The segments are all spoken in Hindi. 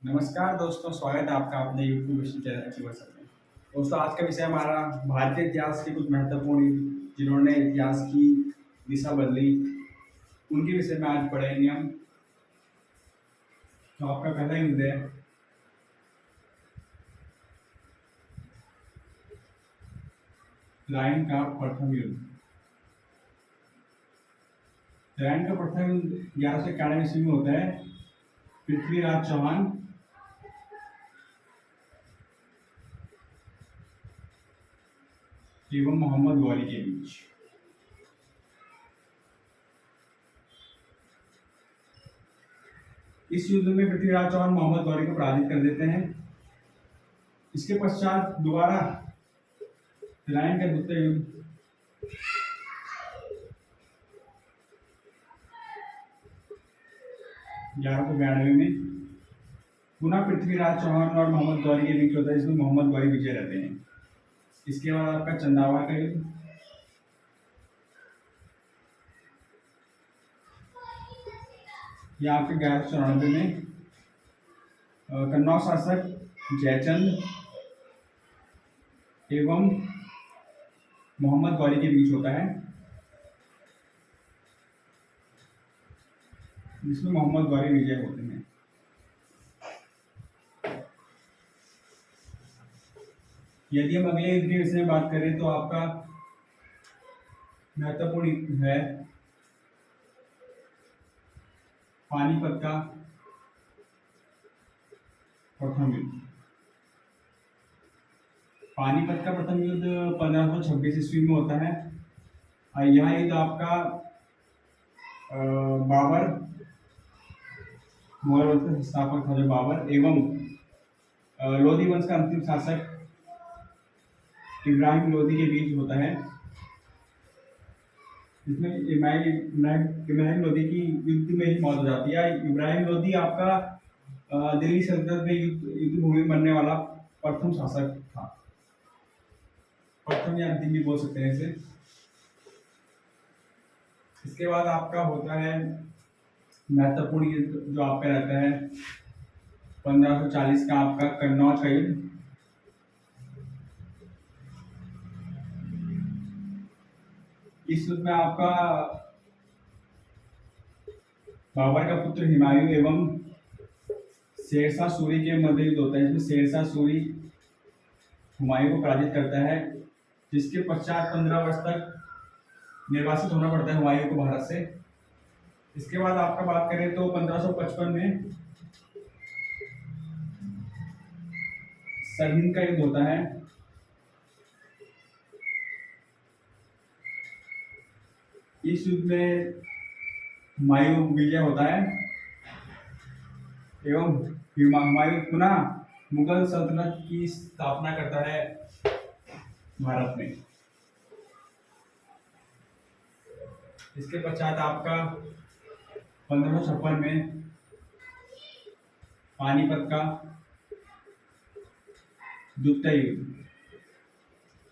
नमस्कार दोस्तों, स्वागत है आपका अपने यूट्यूब चैनल अचीवर्स में। दोस्तों, आज का विषय हमारा भारतीय इतिहास के कुछ महत्वपूर्ण जिन्होंने इतिहास की दिशा बदली, उनके विषय में आज पढ़ेंगे हम। तो आपका पहला युद्ध है राइन का प्रथम युद्ध। राइन का प्रथम युद्ध 1191 ईस्वी में होता है। पृथ्वीराज चौहान एवं मोहम्मद गौरी के बीच। इस युद्ध में पृथ्वीराज चौहान मोहम्मद गौरी को पराजित कर देते हैं। इसके पश्चात दोबारा राइन का द्वितीय युद्ध 1192 में पुनः पृथ्वीराज चौहान और मोहम्मद गौरी के बीच होता है, जिसमें मोहम्मद गौरी विजय रहते हैं। इसके बाद आपका चंदावा का युद्ध, यह आपके 1194 में कन्नौज शासक जयचंद एवं मोहम्मद गौरी के बीच होता है, जिसमें मोहम्मद गौरी विजय होते हैं। यदि हम अगले युद्ध के विषय में बात करें तो आपका महत्वपूर्ण है पानीपत का प्रथम युद्ध। पानीपत का प्रथम युद्ध 1526 ईस्वी में होता है। यह युद्ध आपका बाबर, मुगल वंश का संस्थापक था जो बाबर, एवं लोधी वंश का अंतिम शासक इब्राहिम लोधी के बीच होता है, जिसमें इब्राहिम लोधी की युद्ध में ही मौत हो जाती है। इब्राहिम लोधी आपका दिल्ली सल्तनत में युद्ध भूमि में मरने वाला प्रथम शासक था। प्रथम या अंतिम भी बोल सकते हैं इसे। इसके बाद आपका होता है महत्वपूर्ण युद्ध जो आपका रहता है 1540 का आपका कन्नौज का युद्ध। इस युद्ध में आपका बाबर का पुत्र हुमायूं एवं शेरशाह सूरी के मध्य युद्ध होता है, जिसमें शेरशाह सूरी हुमायूं को पराजित करता है, जिसके पश्चात 15 वर्ष तक निर्वासित होना पड़ता है हुमायूं को भारत से। इसके बाद आपका बात करें तो 1555 में सरहिंद का युद्ध होता है। इस युद्ध में हुमायूं विजय होता है एवं हुमायूं पुनः मुगल सल्तनत की स्थापना करता है भारत में। इसके पश्चात आपका 1556 में पानीपत का द्वितीय युद्ध।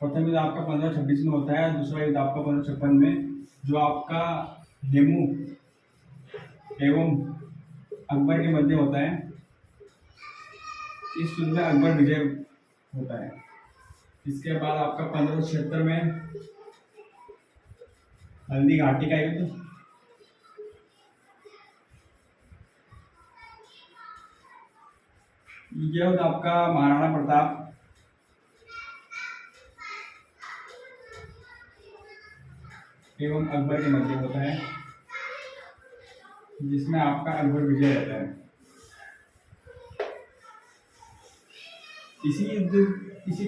प्रथम युद्ध आपका 1526 में होता है, दूसरा युद्ध आपका 1556 में, जो आपका हेमू एवं अकबर के मध्य होता है। इस युद्ध में अकबर विजय होता है। इसके बाद आपका 1576 में हल्दी घाटी का युद्ध। यह युद्ध आपका महाराणा प्रताप एवं अकबर के मध्य होता है, जिसमें आपका अकबर विजय रहता है। इसी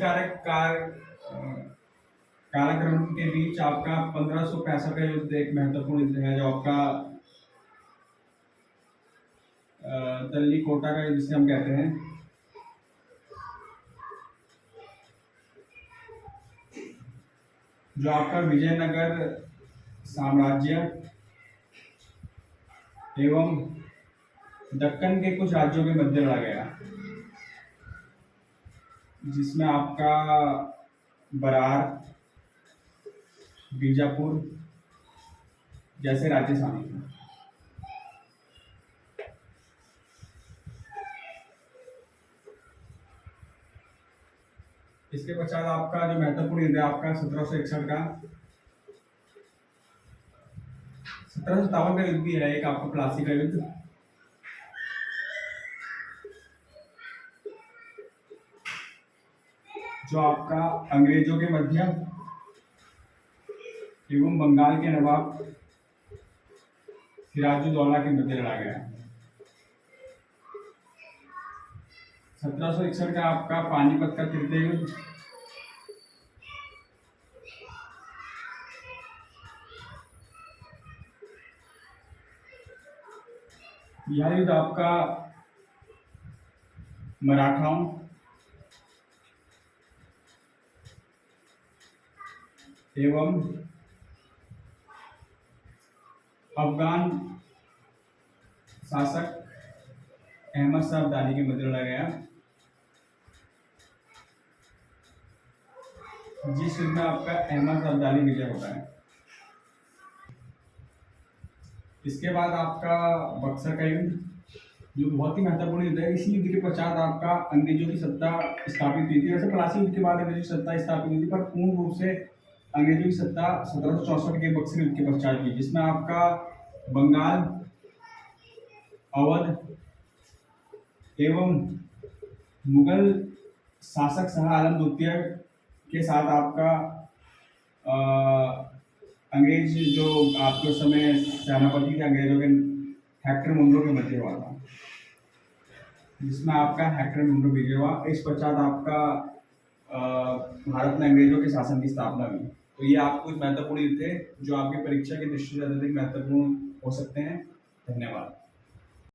कालक्रम के बीच आपका 1565 का युद्ध एक महत्वपूर्ण युद्ध है, जो आपका तल्ली कोटा का युद्ध जिसे हम कहते हैं। जो आपका विजयनगर साम्राज्य एवं दक्कन के कुछ राज्यों के मध्य लड़ा गया, जिसमें आपका बरार, बीजापुर जैसे राज्य शामिल हैं। इसके पश्चात आपका जो महत्वपूर्ण युद्ध है आपका 1761 का, 1757 का युद्ध भी है एक आपका प्लासी का युद्ध। जो आपका अंग्रेजों के मध्य एवं बंगाल के नवाब सिराजुद्दौला के मध्य लड़ा गया। 1761 का आपका पानीपत का तृतीय युद्ध। यह युद्ध आपका मराठाओं एवं अफगान शासक अहमद शाह अब्दाली के मध्य लड़ा गया, जिस युद्ध में आपका अहमद शाह अब्दाली विजय होता है। इसके बाद आपका बक्सर का युद्ध, जो बहुत ही महत्वपूर्ण युद्ध है। इसी युद्ध के पश्चात आपका अंग्रेजों की सत्ता स्थापित हुई थी। वैसे प्लासी युद्ध के बाद अंग्रेजों की सत्ता स्थापित हुई थी, पर पूर्ण रूप से अंग्रेजों की सत्ता 1764 के बक्सर युद्ध के पश्चात हुई, जिसमें आपका बंगाल, अवध एवं मुगल शासक शाह आलम द्वितीय के साथ आपका अंग्रेज जो आपके उस समय सेनापति थे अंग्रेजों के, हेक्टर मुंडो के मध्य हुआ था, जिसमें आपका हेक्टर मुंडो विजय हुआ। इस पश्चात आपका भारत में अंग्रेजों के शासन की स्थापना हुई। तो ये आपको महत्वपूर्ण थे जो आपकी परीक्षा की दृष्टि से अत्यधिक महत्वपूर्ण हो सकते हैं। धन्यवाद।